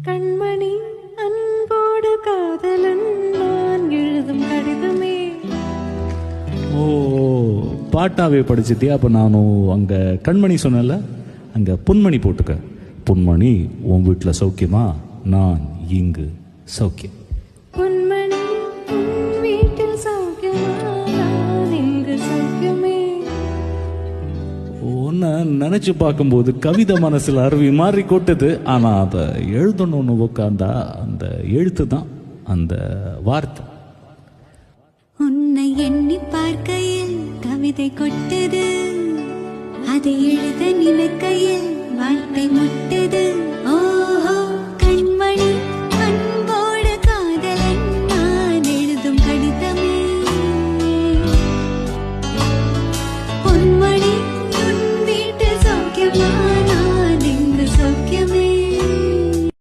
கண்மணி அன்போடு காதலன் நான் எழுதும் கடிதமே. ஓ, பாட்டாவே படிச்சிட்டியா? அப்போ நானும் அங்கே கண்மணி சொன்னல, அங்கே பொன்மணி போட்டுக்க. பொன்மணி, உன் வீட்டில் சௌக்கியமா? நான் இங்கு சௌக்கியம். பொன்மணி உன் வீட்டில் சௌக்கியமா? நான் இங்கு சௌக்கியமே. ஒன்று நினச்சி பார்க்கும்போது கவிதை மனசில் அருவி மாதிரி கொட்டுது. ஆனால் அதை எழுதணும்னு உட்காந்தா அந்த எழுத்து தான் அந்த வார்த்தை. உன்னை எண்ணி பார்க்கையில் கவிதை கொட்டது, அதை எழுத நினைக்கையில் வார்த்தை முட்டது. ஓ